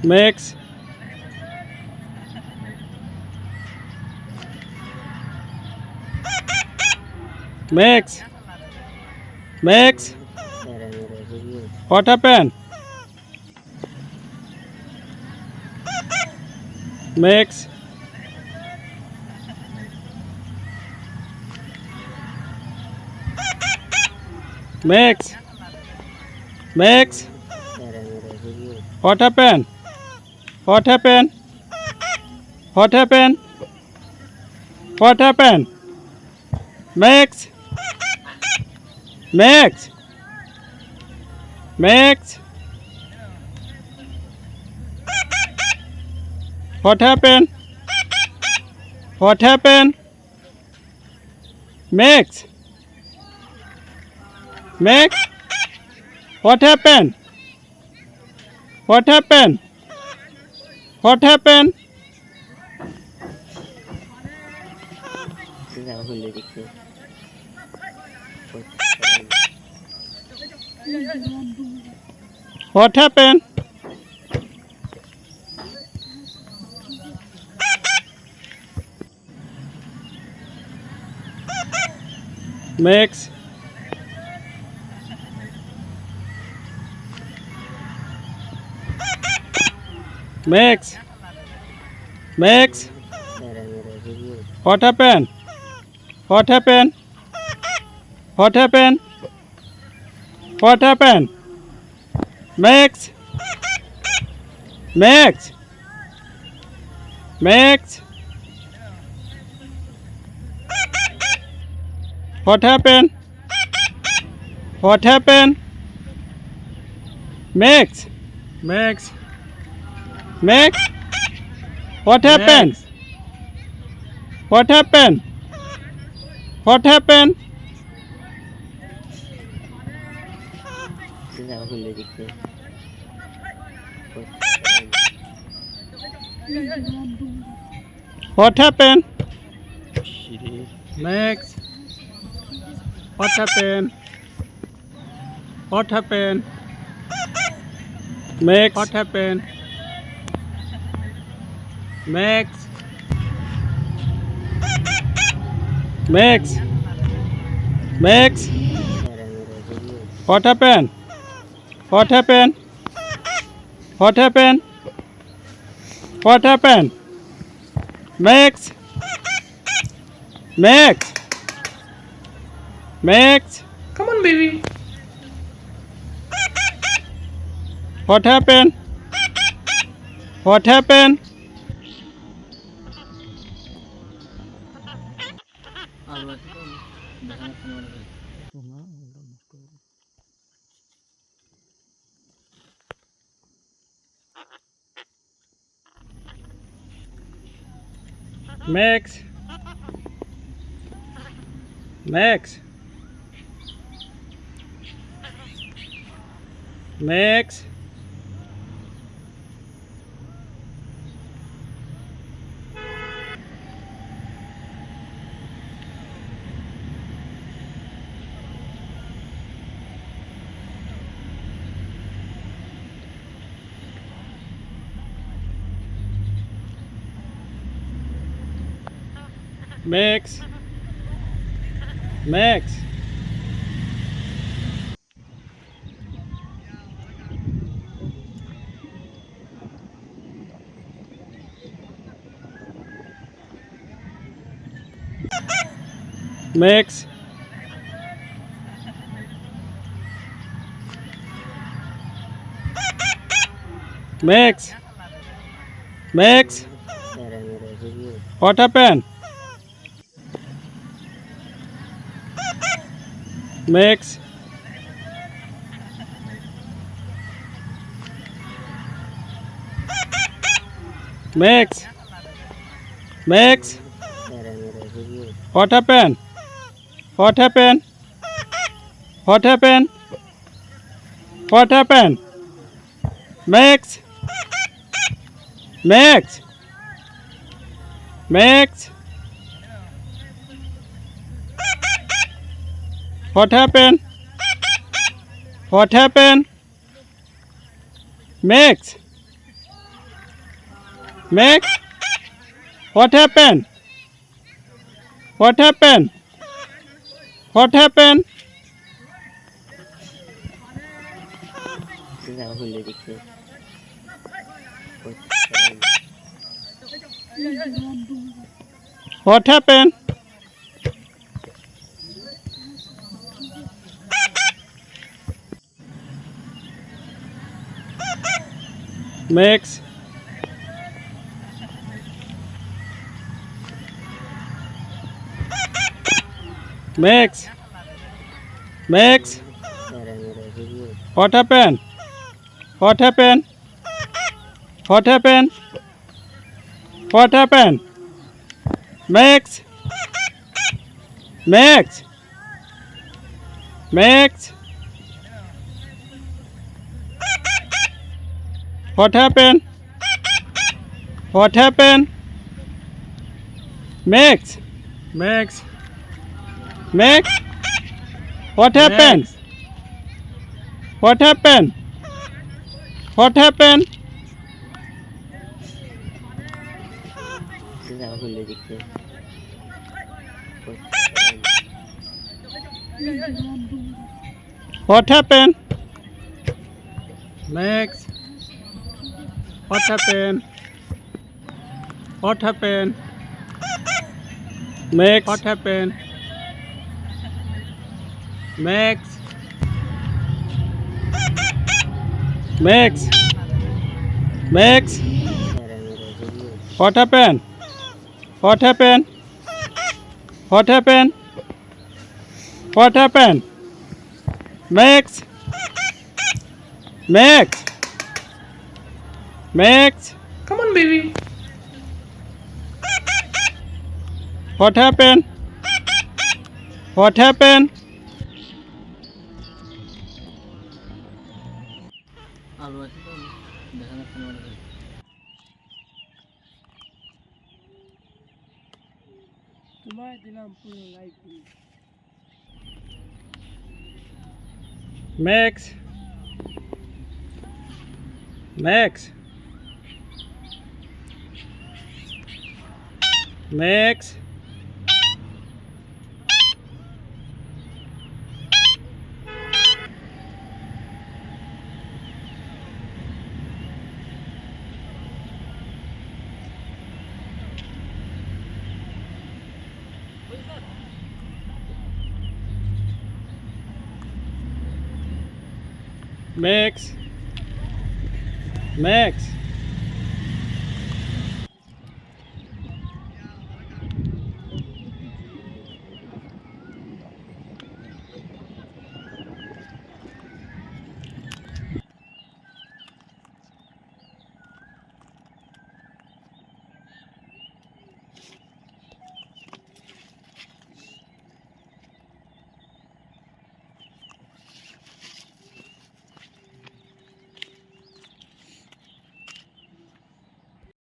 Mix. Mix. Mix. What happened? Mix. Mix. Mix. What happened? What happened? What happened? What happened? Mix. Mix. Mix. What happened? What happened? Mix. Mix. What happened? What happened? What happened? What happened? Mix. Mix. Mix. What happened? What happened? What happened? What happened? Mix. Mix. Mix. What happened? What happened? Mix. Mix. Mix. What happened? What happened? What happened? What happened? Mix. What happened? What happened? Mix. What happened? Mix. Mix. Mix. What happened? What happened? What happened? What happened? Mix. Mix. Mix. Come on, baby. What happened? What happened? Mix. Mix. Mix. Mix. Mix. Mix. Mix. Mix. What happened? Mix. Mix. Mix. What happened? What happened? What happened? What happened? Mix. Mix. Mix. What happened? What happened? Mix. Max, what happened? What happened? What happened? What happened? Max, Max, Max, what happened? What happened? What happened? What happened? Max, Max, Max, what happened? What happened? Max, Max, Max, what happened? What happened? What happened? What happened? Max, what happened? What happened? Max, what happened? Max, Max, Max, what happened? What happened? What happened? What happened? Max, Max, Max, Come on, baby. what happened? What happened? Max, Max, Max, Max, Max.